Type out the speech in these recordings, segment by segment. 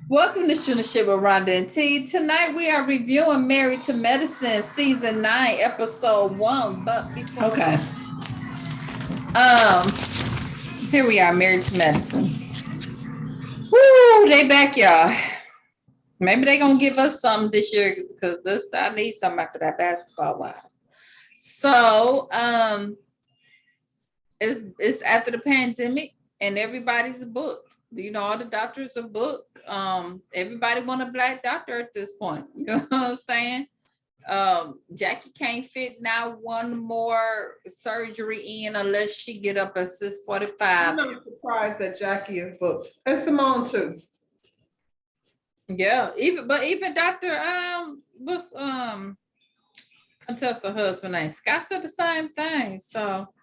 Welcome to Shooting Shit with Rhonda and T. Tonight we are reviewing Married to Medicine Season 9, Episode 1. But before here we are, Married to Medicine. Woo, they back, y'all. Maybe they gonna give us something this year because I need something after that basketball wise. So it's after the pandemic and everybody's booked. You know, all the doctors are booked. Everybody want a black doctor at this point. You know what I'm saying? Jackie can't fit now one more surgery in unless she get up at 6:45. I'm not surprised that Jackie is booked. And Simone too. Yeah, even Dr. What's Contessa husband name? Scott said the same thing. So,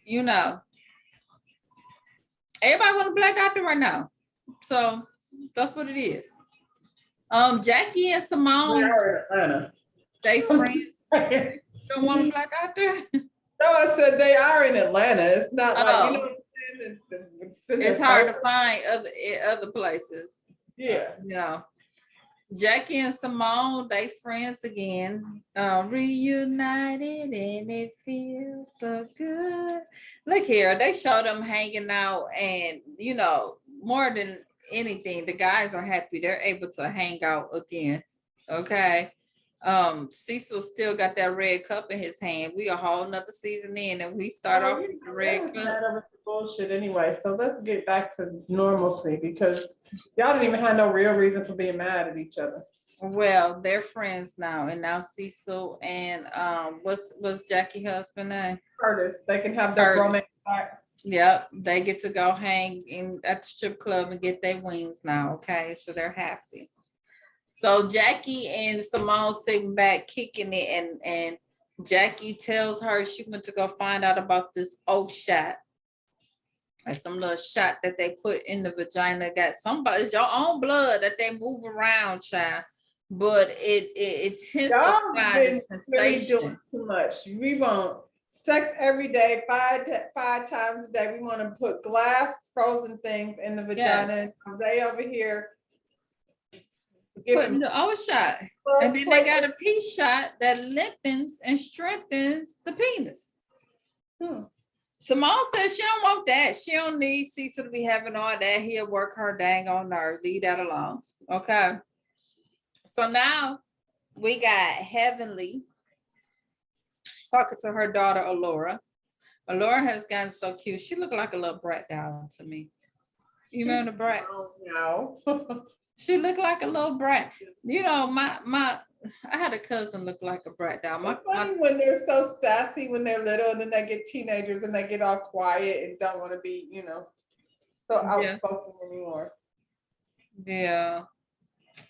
you know, everybody want a black doctor right now. So that's what it is. Jackie and Simone. They are in Atlanta. They friends. Don't want a black doctor? No, I said they are in Atlanta. It's not like, you know what I'm saying? It's hard to find other places. Yeah. Yeah. Jackie and Simone, they friends again. Reunited and it feels so good. Look here, they show them hanging out, and you know, more than anything, the guys are happy they're able to hang out again. Okay. Cecil still got that red cup in his hand. We a whole nother season in, and we start off with the red cup. Bullshit anyway. So let's get back to normalcy because y'all didn't even have no real reason for being mad at each other. Well, they're friends now, and now Cecil and what's Jackie's husband name? Curtis. They can have their romance back. Yep, they get to go hang at the strip club and get their wings now. Okay, so they're happy. So Jackie and Simone sitting back kicking it, and Jackie tells her she went to go find out about this oak shot. Like some little shot that they put in the vagina. Got somebody's your own blood that they move around, child. But it intensifies the sensation. Too much. We want sex every day, five times a day. We want to put glass frozen things in the vagina. Yeah. They over here putting the old shot, and then they got a pea shot that lengthens and strengthens the penis. Simone says she don't want that. She don't need Cecil to be having all that. He'll work her dang on nerve. Leave that alone. Okay. So now we got Heavenly talking to her daughter, Allura. Allura has gotten so cute. She looked like a little brat doll to me. You remember the brat? No. She looked like a little brat. You know, I had a cousin look like a brat doll. It's funny when they're so sassy when they're little, and then they get teenagers and they get all quiet and don't want to be, you know, so outspoken anymore. Yeah.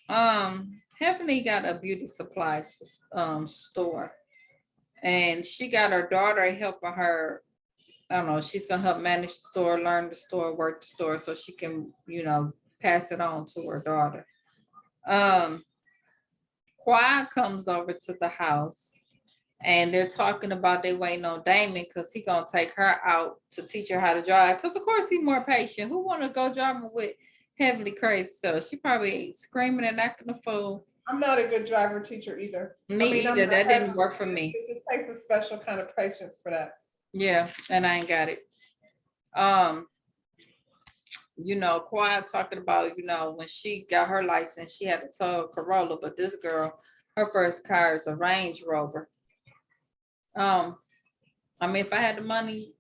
Heavenly got a beauty supply store, and she got her daughter helping her. I don't know. She's gonna help manage the store, learn the store, work the store, so she can, you know, pass it on to her daughter. Quiet comes over to the house, and they're talking about they waiting on Damon because he gonna take her out to teach her how to drive. Because of course he's more patient. Who want to go driving with Heavenly crazy? So she probably screaming and acting a fool. I'm not a good driver teacher either. Me either. That didn't work for me. It takes a special kind of patience for that. Yeah, and I ain't got it. You know, Quiet talking about, you know, when she got her license, she had a Toyota Corolla, but this girl, her first car is a Range Rover. I mean, if I had the money,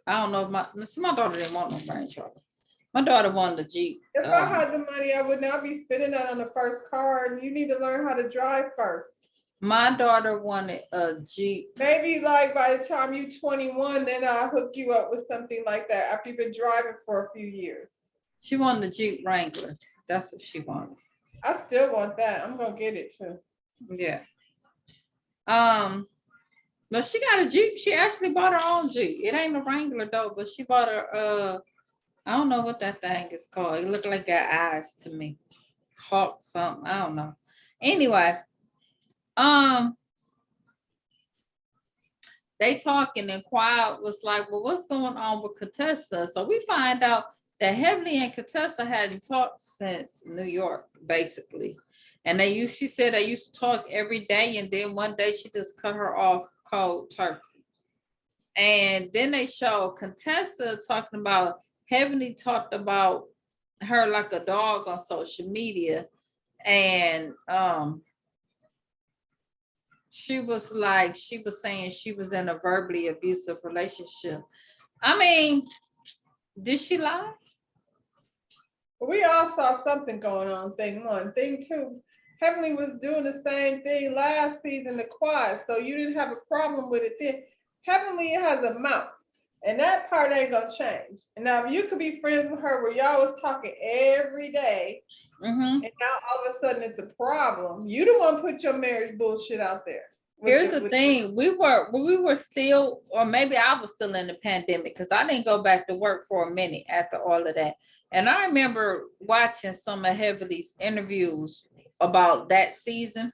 I don't know if my daughter didn't want no Range Rover. My daughter wanted a Jeep. If I had the money, I would not be spending that on the first car, and you need to learn how to drive first. My daughter wanted a Jeep. Maybe like by the time you're 21, then I'll hook you up with something like that after you've been driving for a few years. She wanted a Jeep Wrangler. That's what she wanted. I still want that. I'm gonna get it too. Yeah. But she got a Jeep. She actually bought her own Jeep. It ain't a Wrangler though, but she bought her I don't know what that thing is called. It looked like got eyes to me. Hawk something. I don't know. Anyway, they talking, and Quiet was like, well, what's going on with Contessa? So we find out that Heavenly and Contessa hadn't talked since New York, basically. And she said they used to talk every day, and then one day she just cut her off cold turkey. And then they showed Contessa talking about Heavenly talked about her like a dog on social media. And she was saying she was in a verbally abusive relationship. I mean, did she lie? We all saw something going on, thing one. Thing two, Heavenly was doing the same thing last season, the quad, so you didn't have a problem with it then. Heavenly has a mouth, and that part ain't gonna change. And now you could be friends with her where y'all was talking every day, and now all of a sudden it's a problem. You the one put your marriage bullshit out there. Here's the thing, we were still, or maybe I was still in the pandemic, because I didn't go back to work for a minute after all of that. And I remember watching some of Heavenly's interviews about that season.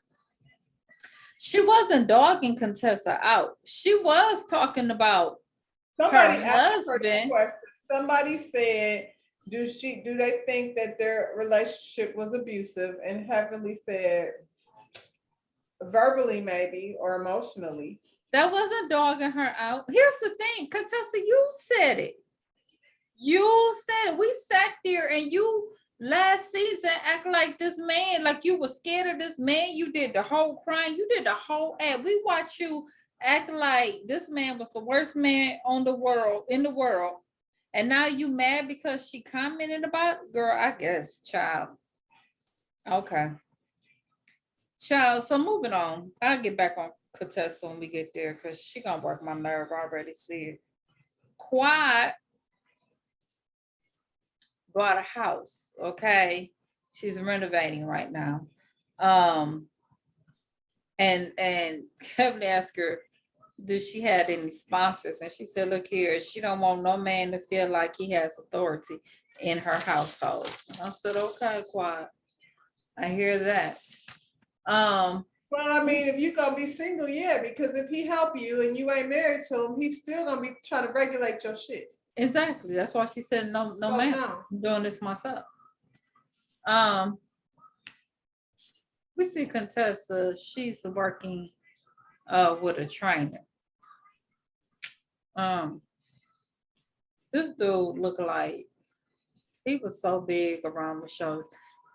She wasn't dogging Contessa out. She was talking about somebody her asked her husband. question. Somebody said, do they think that their relationship was abusive? And Heavenly said, verbally maybe, or emotionally. That wasn't dogging her out. Here's the thing, Contessa, you said it. You said it. We sat there and you last season act like this man, like you were scared of this man. You did the whole crying. You did the whole ad. We watched you act like this man was the worst man in the world. And now you mad because she commented about it? Girl, I guess, child. Okay. Child, so moving on. I'll get back on Contessa when we get there, because she gonna work my nerve. I already see it. Quad bought a house, okay? She's renovating right now. And Kevin asked her, did she had any sponsors? And she said, look here, she don't want no man to feel like he has authority in her household. I said, okay, Quad. I hear that. Well, I mean, if you're gonna be single, yeah, because if he help you and you ain't married to him, he's still gonna be trying to regulate your shit. Exactly. That's why she said no, man. No. I'm doing this myself. We see Contessa, she's working with a trainer. This dude looked like he was so big around the shoulders.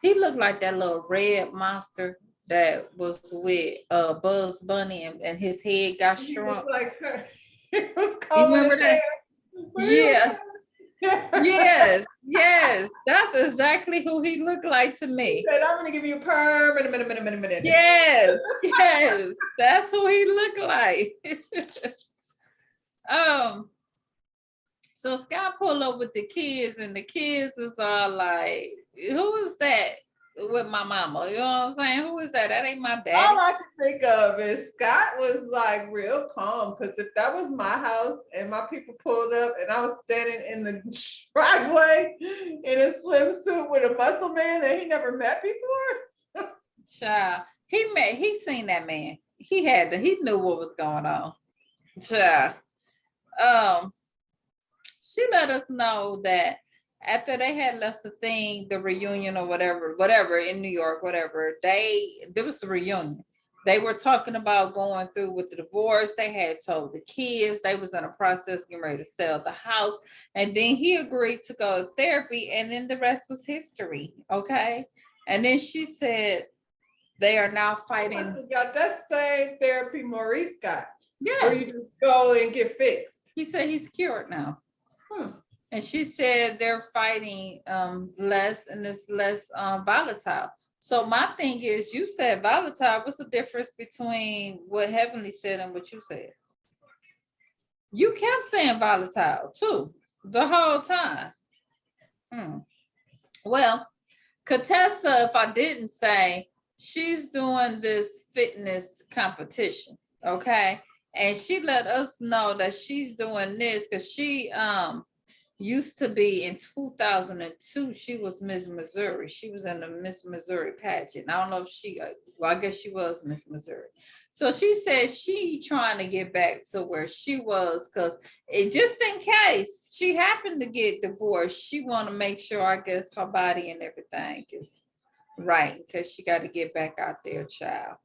He looked like that little red monster that was with Bugs Bunny, and his head got shrunk. Like her. It was you remember that? Yeah. Yes. That's exactly who he looked like to me. He said, I'm gonna give you a perm in a minute. Yes. That's who he looked like. So Scott pulled up with the kids, and the kids is all like, who is that with my mama? You know what I'm saying? Who is that? That ain't my dad. All I can think of is Scott was like real calm, because if that was my house and my people pulled up and I was standing in the driveway in a swimsuit with a muscle man that he never met before. Child, he seen that man. He knew what was going on. Child. She let us know that after they had left the reunion or whatever in New York, there was the reunion. They were talking about going through with the divorce. They had told the kids they was in a process getting ready to sell the house. And then he agreed to go to therapy, and then the rest was history. Okay. And then she said they are now fighting. Got that same therapy Maurice got. Yeah. Where you just go and get fixed. He said he's cured now. And she said they're fighting less, and it's less volatile. So my thing is, you said volatile. What's the difference between what Heavenly said and what you said? You kept saying volatile too the whole time. Well, Contessa, if I didn't say, she's doing this fitness competition, okay? And she let us know that she's doing this because she used to be in 2002. She was Miss Missouri. She was in the Miss Missouri pageant. I don't know if well, I guess she was Miss Missouri. So she said she trying to get back to where she was, because it just in case she happened to get divorced, she want to make sure, I guess, her body and everything is right, because she got to get back out there, child.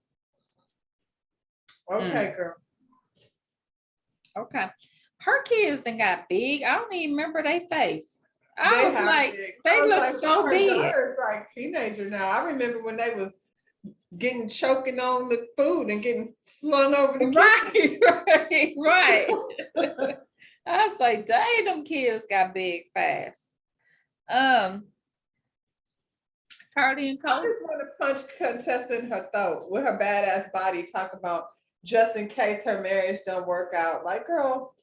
Okay, girl. Okay. Her kids then got big. I don't even remember their face. I They was have like, big. they I was look like, so her big. daughter's like teenager now. I remember when they was getting choking on the food and getting slung over the kitchen. Right. I was like, dang, them kids got big fast. Cardi and I Cole. just want to punch contestant in her throat with her badass body. Talk about just in case her marriage don't work out. Like, girl,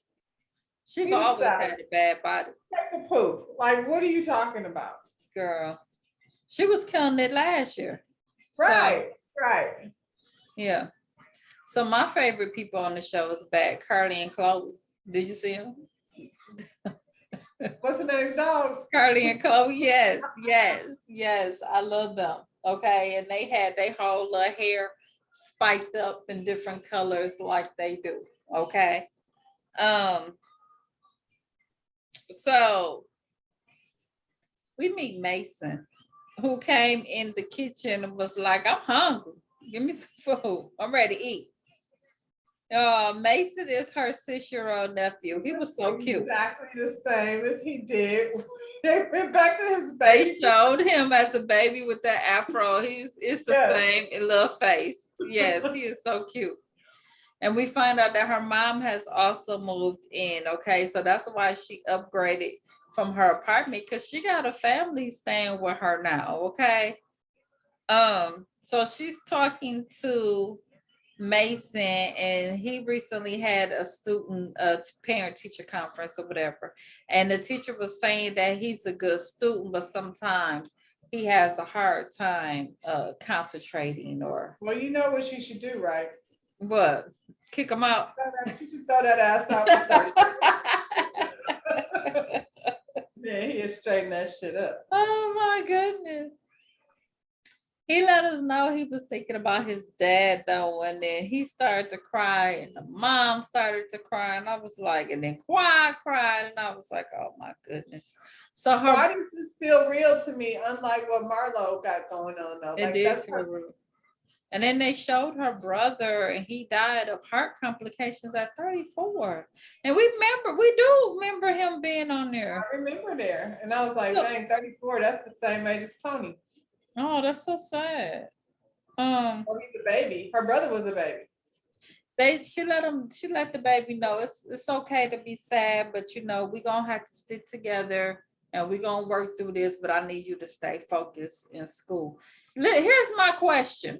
She's eat a always salad. had a bad body, Take a poop. Like, what are you talking about? girl. She was killing it last year. Right, So, right. yeah. So my favorite people on the show is back, Cardi and Chloe. Did you see them? What's the name? Dogs. Cardi and Chloe, yes. I love them. Okay. And they had their whole little hair spiked up in different colors like they do. Okay. So we meet Mason, who came in the kitchen and was like, I'm hungry. Give me some food. I'm ready to eat. Mason is her 6-year-old nephew. He was so cute. Exactly the same as he did. They went back to his baby. They showed him as a baby with that afro. It's the same little face. Yes, he is so cute. And we find out that her mom has also moved in. Okay, so that's why she upgraded from her apartment, because she got a family staying with her now. Okay. So she's talking to Mason, and he recently had a parent teacher conference or whatever, and the teacher was saying that he's a good student, but sometimes he has a hard time concentrating. Or well, you know what she should do, right? What? Kick him out. She should throw that ass out for 30. Yeah, he'll straighten that shit up. Oh my goodness. He let us know he was thinking about his dad though, and then he started to cry, and the mom started to cry, and I was like, and then Quad cried, and I was like, oh my goodness. So why does this feel real to me, unlike what Marlo got going on though? It like did that's feel real. And then they showed her brother, and he died of heart complications at 34. And we do remember him being on there. I remember there, and I was like, dang, 34, that's the same age as Tony. Oh, that's so sad. Oh, he's a baby. Her brother was a baby. She let the baby know it's okay to be sad, but we're gonna have to stick together and we're gonna work through this, but I need you to stay focused in school. Here's my question.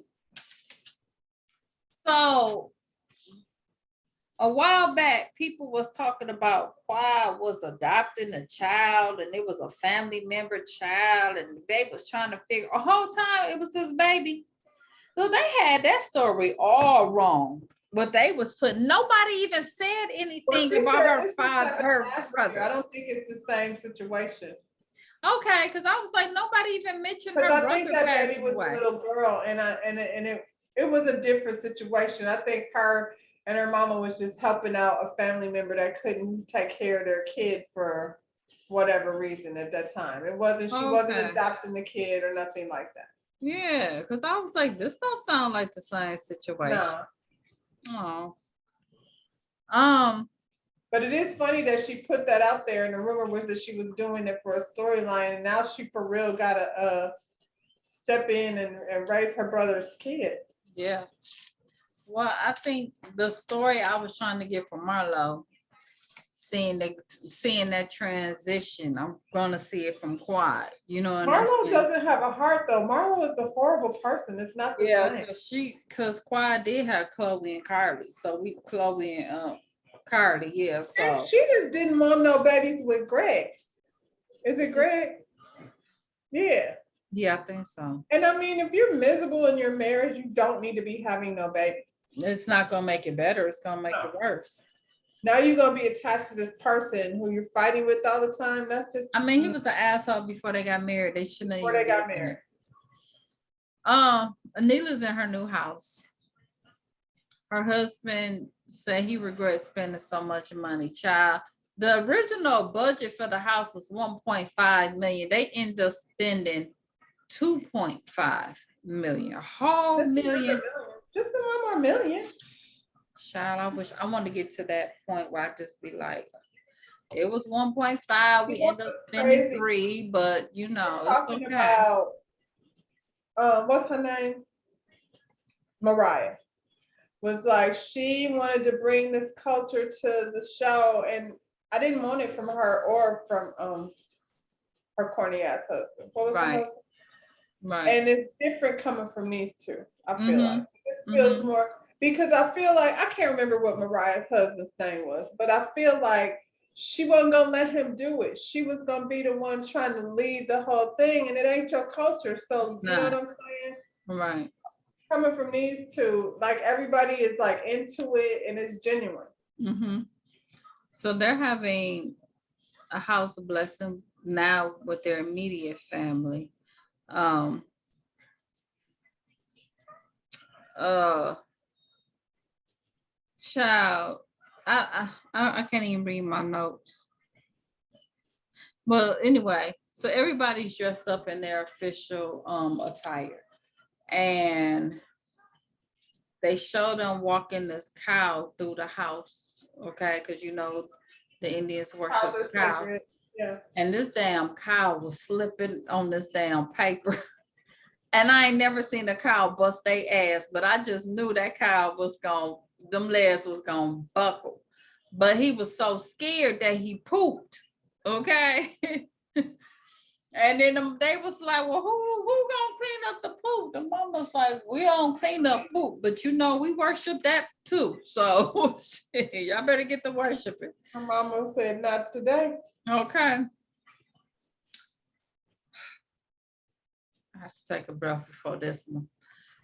So a while back, people was talking about Quad was adopting a child, and it was a family member child, and they was trying to figure a whole time it was his baby. So they had that story all wrong. But they was putting, nobody even said anything about her brother. I don't think it's the same situation. Okay, because I was like, nobody even mentioned her brother. I think that baby was a little girl, and it was a different situation. I think her and her mama was just helping out a family member that couldn't take care of their kid for whatever reason at that time. It wasn't, she wasn't adopting the kid or nothing like that. Yeah, because I was like, this don't sound like the same situation. No. Oh. But it is funny that she put that out there, and the rumor was that she was doing it for a storyline, and now she for real got to step in and raise her brother's kid. Yeah. Well, I think the story I was trying to get from Marlo, seeing that transition, I'm gonna see it from Quad. Marlo doesn't have a heart though. Marlo is a horrible person. It's not the same. Because Quad did have Chloe and Carly, so Chloe and Carly, yeah. So and she just didn't want no babies with Greg. Is it Greg? Yeah. Yeah, I think so. And I mean, if you're miserable in your marriage, you don't need to be having no babies. It's not gonna make it better. It's gonna make it worse. Now you're gonna be attached to this person who you're fighting with all the time. That's just I mean, he was an asshole before they got married. They shouldn't have before even they got been married. Anila's in her new house. Her husband said he regrets spending so much money. Child, the original budget for the house was 1.5 million. They ended up spending 2.5 million. A whole Just another million. million. Just one more million. Child, I wish I want to get to that point where I just be like, it was 1.5. We You know end up what's spending crazy? 3, but you know, it's Talking okay. about what's her name? Mariah was like she wanted to bring this culture to the show, and I didn't want it from her or from her corny ass husband. What was her Right. husband? Right. And it's different coming from these two. I feel Mhm. like this feels Mhm. more because I feel like I can't remember what Mariah's husband's name was, but I feel like she wasn't gonna let him do it. She was gonna be the one trying to lead the whole thing, and it ain't your culture. So It's you know what not. I'm saying? Right. Coming from these two, like everybody is like into it and it's genuine. Mhm. So they're having a house of blessing now with their immediate family. Um uh Child, I can't even read my notes. Well, anyway, so everybody's dressed up in their official attire, and they show them walking this cow through the house, okay? Because you know the Indians worship Cows are cows. sacred. Yeah. And this damn cow was slipping on this damn paper. And I ain't never seen a cow bust their ass, but I just knew that cow was gonna, them legs was gonna buckle. But he was so scared that he pooped. Okay. And then they was like, well, who gonna clean up the poop? The mama's like, we don't clean up poop, but you know, we worship that too. So y'all better get to worshiping. My mama said not today. Okay. I have to take a breath before this one.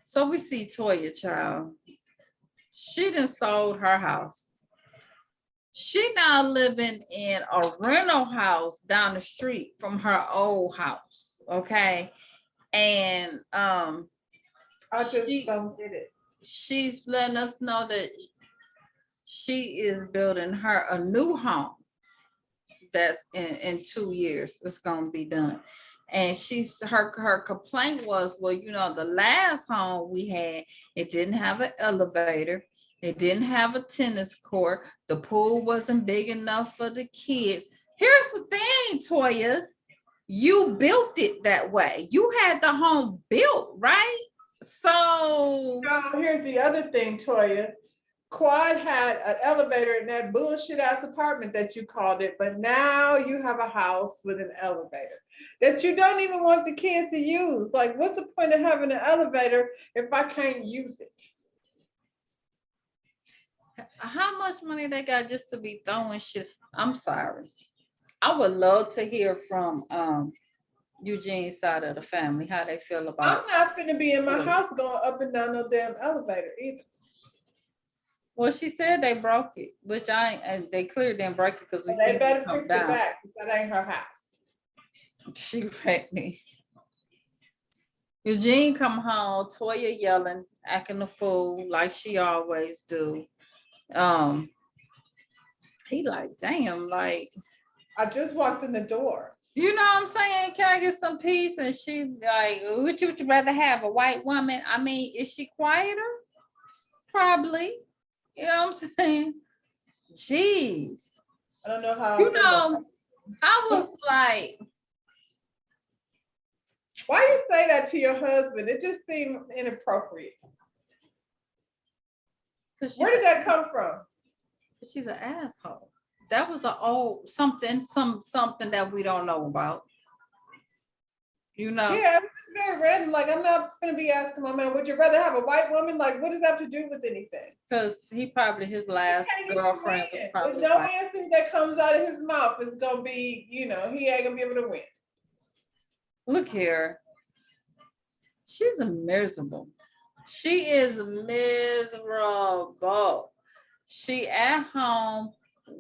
So we see Toya, child. She done sold her house. She now living in a rental house down the street from her old house. Okay. And I just she don't get it. she's letting us know that she is building her a new home that's in 2 years it's gonna be done. And she's her complaint was, well, you know, the last home we had, it didn't have an elevator, it didn't have a tennis court, the pool wasn't big enough for the kids. Here's the thing, Toya, you built it that way. You had the home built, right? So Here's the other thing, Toya. Quad had an elevator in that bullshit ass apartment that you called it, but now you have a house with an elevator that you don't even want the kids to use. Like, what's the point of having an elevator if I can't use it? how much money they got just to be throwing shit? I'm sorry. I would love to hear from Eugene's side of the family, how they feel about. I'm not finna be in my house going up and down no damn elevator either. Well, she said they broke it, which and they clearly didn't break it because we They seen better it come fix it down. back because that ain't her house. She wrecked me. Eugene come home, Toya yelling, acting a fool like she always do. He like, damn, like, I just walked in the door. you know what I'm saying? Can I get some peace? And she like, would you rather have a white woman? I mean, is she quieter? Probably. You know what I'm saying? Jeez. I don't know how. You know, I was like, why you say that to your husband? It just seemed inappropriate. Where did that come from? She's an asshole. That was an old something that we don't know about. You know? Yeah, it was just very random. Like, I'm not gonna be asking my man, would you rather have a white woman? Like, what does that have to do with anything? Because he probably, his last girlfriend was probably no answer that comes out of his mouth is gonna be, you know, he ain't gonna be able to win. Look here. She's miserable. She is miserable. She at home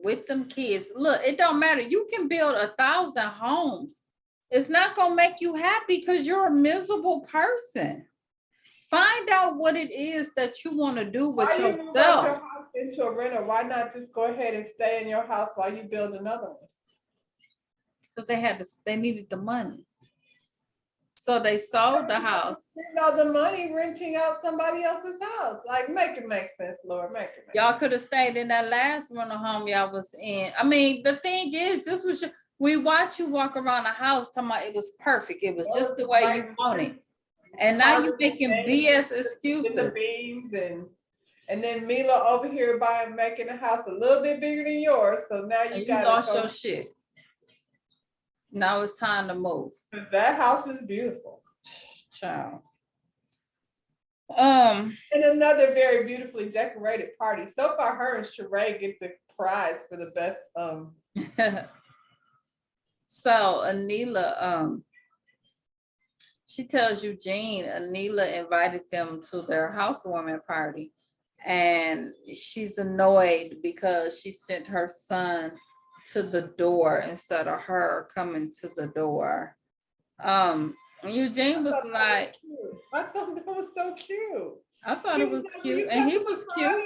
with them kids. Look, it don't matter. You can build 1,000 homes. It's not gonna make you happy because you're a miserable person. Find out what it is that you want to do with Why you move out your yourself. house into a rental? Why not just go ahead and stay in your house while you build another one? Because they needed the money. So they sold the house. Spend all the money renting out somebody else's house. Like, make it make sense, Lord. Make it make Y'all could have stayed in that last rental home y'all was in. I mean, the thing is, this was we watch you walk around the house talking about it was perfect. It was just the way you want it. And now you're making BS excuses. the beams and then Mila over here making the house a little bit bigger than yours. So now you got lost your shit. Now it's time to move. That house is beautiful. Child. And another very beautifully decorated party. So far, her and Sheree get the prize for the best. So Anila, she tells Eugene, Anila invited them to their housewarming party, and she's annoyed because she sent her son to the door instead of her coming to the door. Eugene was like, I thought that was so cute. I thought it was cute, and he was cute.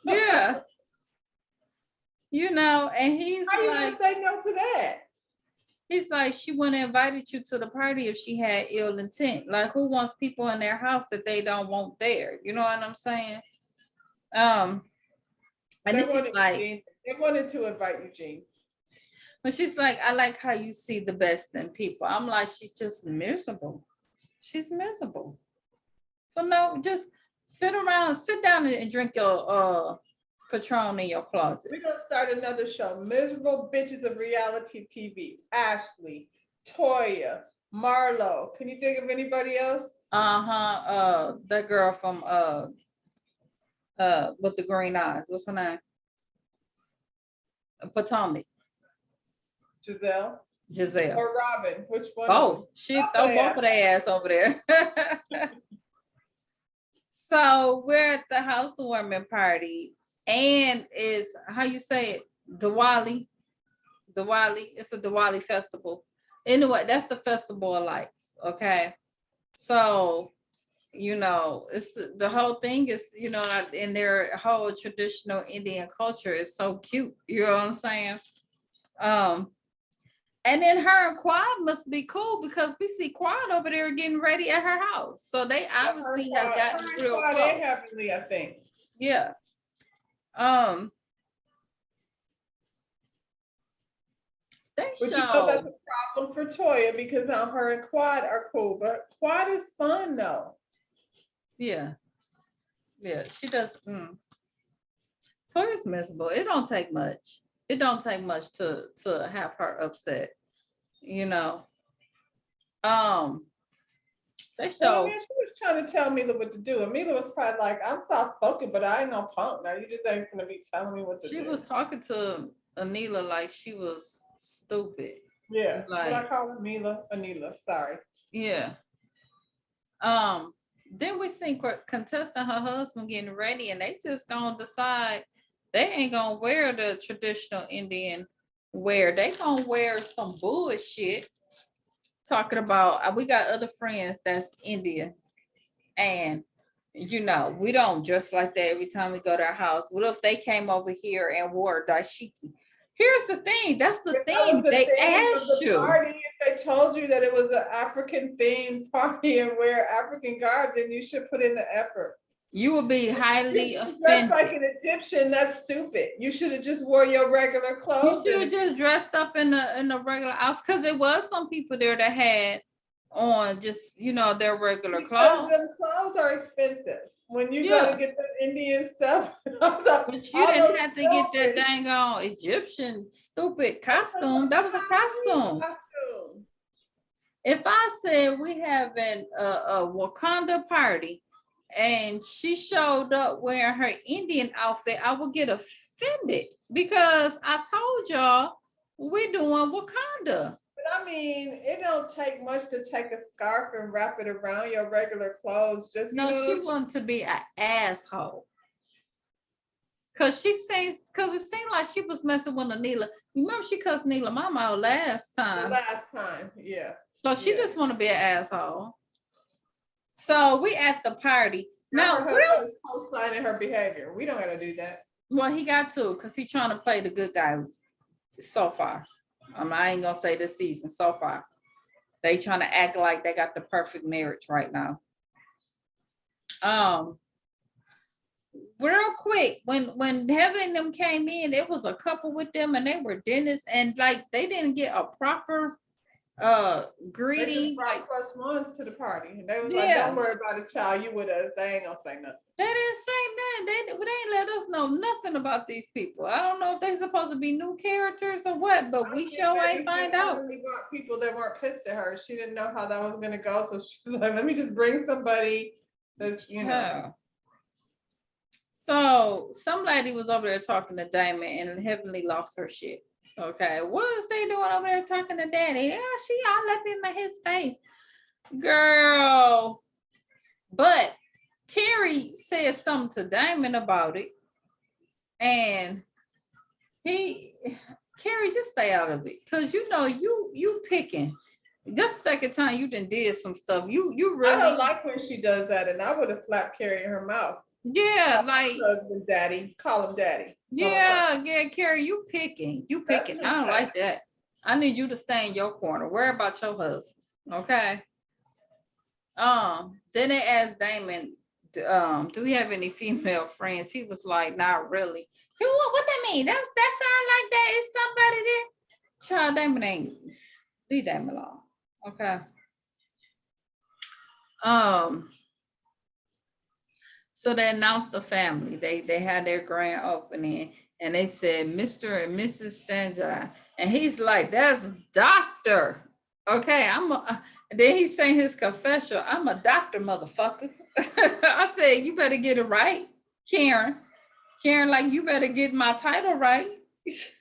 Yeah. You know, and he's how you like, gonna say no to that? He's like, she wouldn't have invited you to the party if she had ill intent. Like, who wants people in their house that they don't want there? You know what I'm saying? And then she's like, they wanted to invite Eugene. But she's like, I like how you see the best in people. I'm like, she's just miserable. She's miserable. So no, just sit down and drink your Patron in your closet. We're gonna start another show. Miserable bitches of reality TV. Ashley, Toya, Marlo. Can you think of anybody else? That girl from with the green eyes. What's her name? Potomac. Giselle. Or Robin. Which one? Both. She throw both of their ass over there. So we're at the housewarming party, and it's how you say it, Diwali. It's a Diwali festival. Anyway, that's the festival of lights. Okay. So, you know, it's the whole thing is, you know, in their whole traditional Indian culture is so cute. You know what I'm saying? And then her and Quad must be cool because we see Quad over there getting ready at her house. So they obviously have gotten real close. Heavily, I think. Yeah. But you know that's a problem for Toya because her and Quad are cool, but Quad is fun though. Yeah. Yeah, she does. Toya's miserable. It don't take much. It don't take much to have her upset, you know. They show. She was trying to tell Mila what to do, and Mila was probably like, "I'm soft spoken, but I ain't no punk. Now you just ain't gonna be telling me what to do." She was talking to Anila like she was stupid. Yeah, like, I call her Anila. Sorry. Yeah. Then we see Contessa and her husband getting ready, and they just gonna decide they ain't gonna wear the traditional Indian wear. They gonna wear some bullshit. Talking about we got other friends that's Indian, and you know we don't dress like that every time we go to their house. What if they came over here and wore dashiki? Here's the thing. That's the thing. They asked you. Party, if they told you that it was an African themed party and wear African garb, then you should put in the effort. You will be highly offended. Like an Egyptian, that's stupid. You should have just wore your regular clothes. You should have just dressed up in a regular outfit because there was some people there that had on just, you know, their regular clothes. Them clothes are expensive. When you go to get the Indian stuff, but you didn't have to get that dang on Egyptian stupid costume. That was a costume. If I said we having a Wakanda party and she showed up wearing her Indian outfit, I would get offended because I told y'all we're doing Wakanda. But I mean, it don't take much to take a scarf and wrap it around your regular clothes. Just no, she wanted to be an asshole. Cause it seemed like she was messing with Anila. You remember she cussed Neela mama out last The time. last time, yeah. So she Yeah. just want to be an asshole. So we at the party. Now Now, her husband is co-signing her behavior. We don't gotta do that. well, he got to, because he trying to play the good guy so far. I ain't gonna say this season, so far. They trying to act like they got the perfect marriage right now. Real quick, when Heaven and them came in, it was a couple with them and they were dentists, and like they didn't get a proper They greeting. just brought Like, plus ones to the party. And they was like, Yeah. don't worry about it, child. You with us. They ain't gonna say nothing. they didn't say that. They ain't let us know nothing about these people. I don't know if they supposed to be new characters or what, but we sure ain't find out. Only brought people that weren't pissed at her. She didn't know how that was gonna go. So she's like, let me just bring somebody that's, you know. Yeah. So some lady was over there talking to Damon and Heavenly lost her shit. Okay, what is they doing over there talking to Daddy? Yeah, she all up in his face. Girl. But Carrie said something to Damon about it. And Carrie, just stay out of it. Cause you know you picking. That's the second time you did some stuff. You really I don't like when she does that, and I would have slapped Carrie in her mouth. Yeah, Call like husband daddy. Call him daddy. yeah, Carrie, you picking. That's I don't like that. I need you to stay in your corner. Worry about your husband. Okay. Then they asked Damon, do we have any female friends? He was like, not really. What that mean? That sound like that is somebody there. Child, Damon ain't. Leave Damon alone. Okay. So they announced the family. They had their grand opening, and they said Mr. and Mrs. Sanjay, and he's like, "That's doctor." Okay, and then he's saying his confession. I'm a doctor, motherfucker. I said, you better get it right, Karen. Karen, like you better get my title right.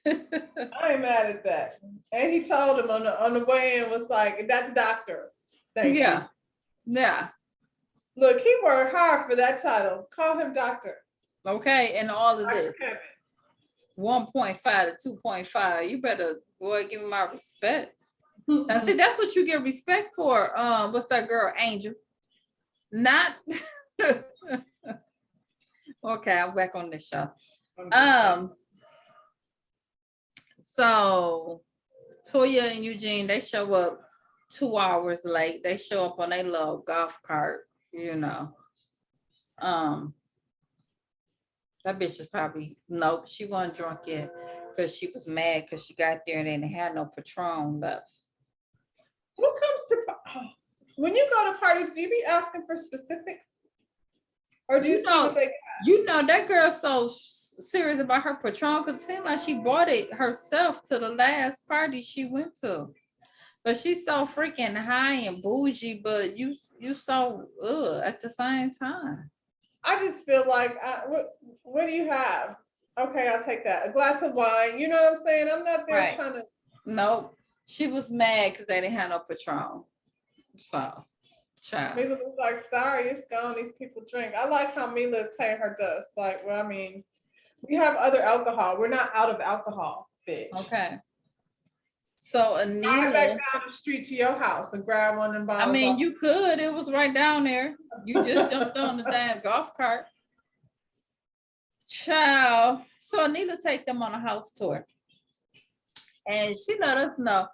I ain't mad at that. And he told him on the way in was like, "That's doctor." Thank you. Yeah. Look, he worked hard for that title. Call him doctor. Okay, and all of Dr. this. 1.5 to 2.5. You better, boy, give me my respect. Now, see, that's what you get respect for. What's that girl, Angel? Not. Okay, I'm back on this show. So Toya and Eugene, they show up 2 hours late. They show up on their little golf cart, you know. That bitch is probably, nope, she wasn't drunk yet because she was mad because she got there and they didn't have no Patron left. What comes to, when you go to parties, do you be asking for specifics? Or do you see what they got? You know, that girl's so serious about her Patron because it seemed like she bought it herself to the last party she went to. But she's so freaking high and bougie, but you so at the same time. I just feel like, what do you have? Okay, I'll take that. A glass of wine. You know what I'm saying? I'm not there trying to. Nope. She was mad because they didn't have no Patron. So, child. Mila was like, sorry, it's gone. These people drink. I like how Mila is paying her dust. Like, well, I mean, we have other alcohol. We're not out of alcohol, bitch. Okay. So Anila, I back down the street to your house and grab one and bottles. I mean, you could. It was right down there. You just jumped on the damn golf cart. Child. So Anila take them on a house tour. And she let us know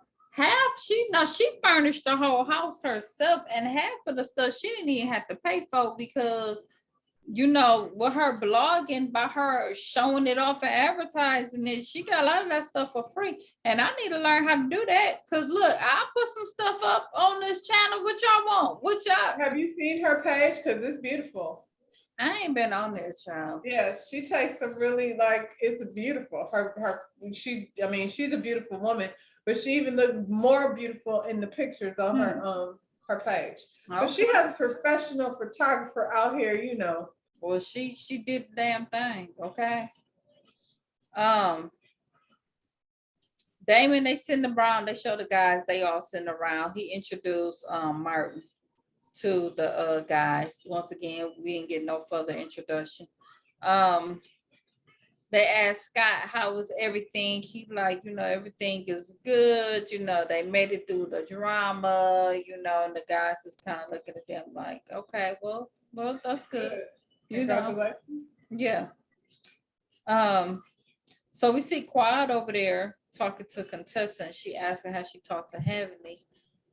she furnished the whole house herself, and half of the stuff she didn't even have to pay for because you know, with her blogging, by her showing it off and advertising it, she got a lot of that stuff for free. And I need to learn how to do that. Cause look, I'll put some stuff up on this channel. What y'all want? What y'all have you seen her page? Cause it's beautiful. I ain't been on there, child. Yeah, she takes some really it's beautiful. She's a beautiful woman, but she even looks more beautiful in the pictures on her page. Okay. But she has a professional photographer out here, you know. Well, she did the damn thing, okay. Damon, they sitting around, they show the guys, they all sitting around. He introduced Martin to the guys. Once again, we didn't get no further introduction. they asked Scott how was everything. He like, everything is good. They made it through the drama. And the guys is kind of looking at them like, okay, well, that's good. Good. You know, Congratulations. yeah. So we see Quad over there talking to Contessa, and she asked her how she talked to Heavenly,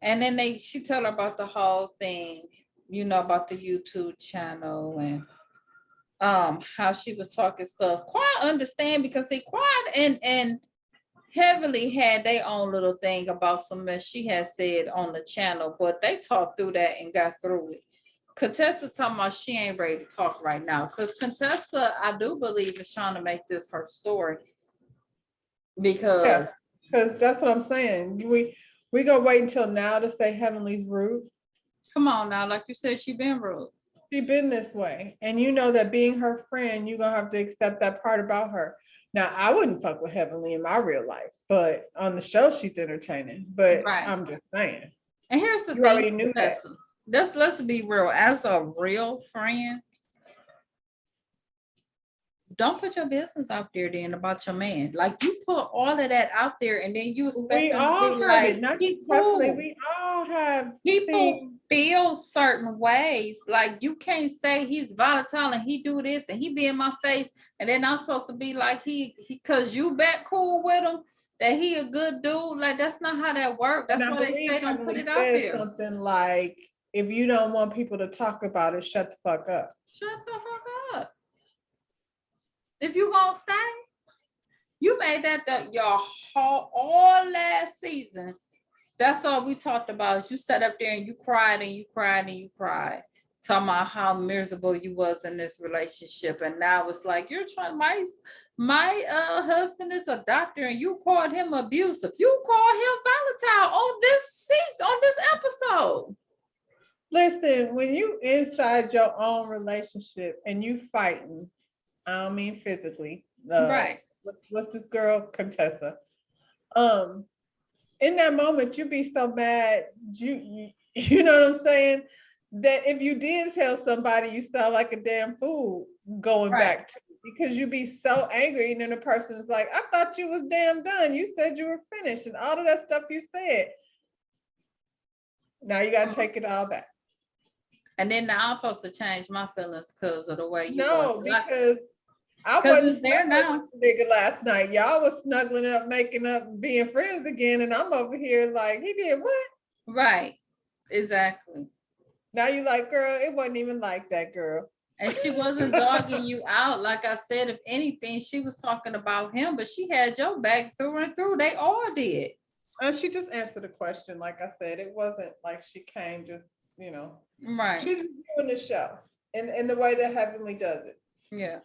and then she tell her about the whole thing, about the YouTube channel and how she was talking stuff. Quad understand because see Quad and Heavenly had their own little thing about some mess she had said on the channel, but they talked through that and got through it. Contessa talking about she ain't ready to talk right now because Contessa, I do believe, is trying to make this her story because Because that's what I'm saying. We gonna wait until now to say Heavenly's rude. come on now, like you said, she been rude. She been this way, and you know that being her friend, you're gonna have to accept that part about her. Now, I wouldn't fuck with Heavenly in my real life, but on the show, she's entertaining. But Right. I'm just saying. And here's the You thing, already knew that. let's be real. As a real friend, don't put your business out there then about your man. Like you put all of that out there and then you expect We them to all be heard like, it, not he just Heavenly. cool. We all have People seen. feel certain ways. Like you can't say he's volatile and he do this and he be in my face, and then I'm supposed to be like he cause you back cool with him, that he a good dude. Like that's not how that works. That's And I why they believe say don't put Heavenly it out said there. something like, "If you don't want people to talk about it, shut the fuck up." Shut the fuck up. If you gonna stay, you made that your whole all last season. That's all we talked about. You sat up there and you cried and you cried and you cried, talking about how miserable you was in this relationship. And now it's like you're trying. My husband is a doctor, and you called him abusive. You called him volatile on this season, on this episode. Listen, when you inside your own relationship and you fighting, I don't mean physically. Right. What's this girl, Contessa? In that moment, you be so mad. You know what I'm saying? That if you did tell somebody, you sound like a damn fool going Right. back to it, because you be so angry, and then the person is like, "I thought you was damn done. You said you were finished, and all of that stuff you said." Now you gotta take it all back. And then now I'm supposed to change my feelings because of the way you No, was. because I 'Cause wasn't it's there snuggling now. with the nigga last night. Y'all was snuggling up, making up, being friends again, and I'm over here like, he did what? Right. Exactly. Now you like, girl, it wasn't even like that, girl. And she wasn't dogging you out. Like I said, if anything, she was talking about him, but she had your back through and through. They all did. She just answered the question. Like I said, it wasn't like she came just, Right. she's reviewing the show and the way that Heavenly does it. Yeah.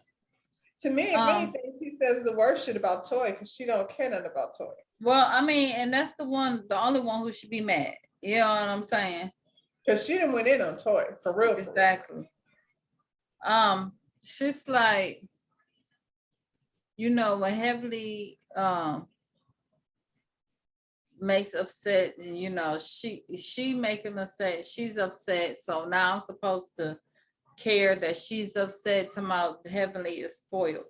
To me, if anything, she says the worst shit about Toy because she don't care nothing about Toy. Well, I mean, and that's the only one who should be mad. You know what I'm saying? Because she didn't went in on Toy, for real. Exactly. She's like, when Heavenly makes upset, she making upset, she's upset. So now I'm supposed to care that she's upset to my Heavenly is spoiled.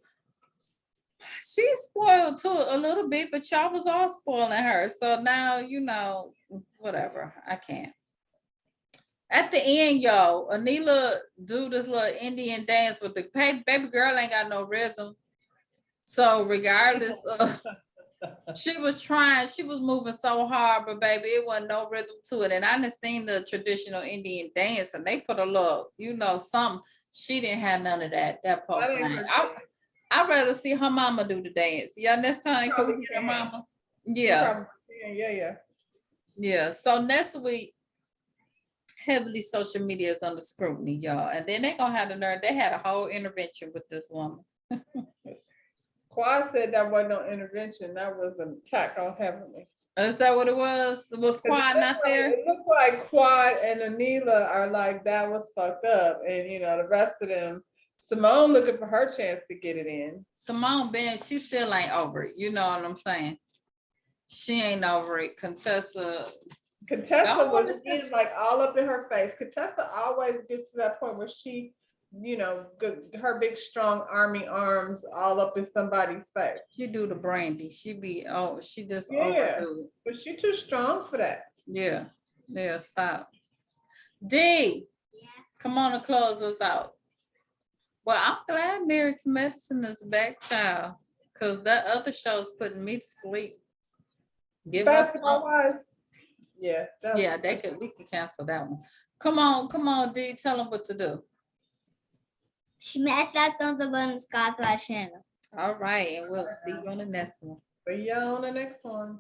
She's spoiled too a little bit, but y'all was all spoiling her. So now, whatever. I can't. At the end, y'all, Anila do this little Indian dance with the baby girl ain't got no rhythm. So regardless of she was moving so hard, but baby, it wasn't no rhythm to it. And I done seen the traditional Indian dance and they put a little, something. She didn't have none of that poor thing. I'd rather see her mama do the dance. Yeah, next time could we get her mama? Yeah. Yeah. So next week, heavily social media is under scrutiny, y'all. And then they gonna have the nerve. They had a whole intervention with this woman. Quad said that wasn't no intervention. That was an attack on Heavenly. Is that what it was? Was Quad not there? It looked like Quad and Anila are like, that was fucked up. And, the rest of them, Simone looking for her chance to get it in. Simone Ben, she still ain't over it. You know what I'm saying? She ain't over it. Contessa was in, like all up in her face. Contessa always gets to that point where she you know, her big strong army arms all up in somebody's face. She do the brandy. She be she just Yeah, overdo it. but she too strong for that. Yeah. Yeah, stop. D, come on and close us out. Well, I'm glad Married to Medicine is back, child. Cause that other show's putting me to sleep. Give us Basketball wise, yeah. yeah, we can cancel that one. Come on, D, tell them what to do. Smash that thumbs up button, subscribe to our channel. All right, and we'll see you on the next one. See you on the next one.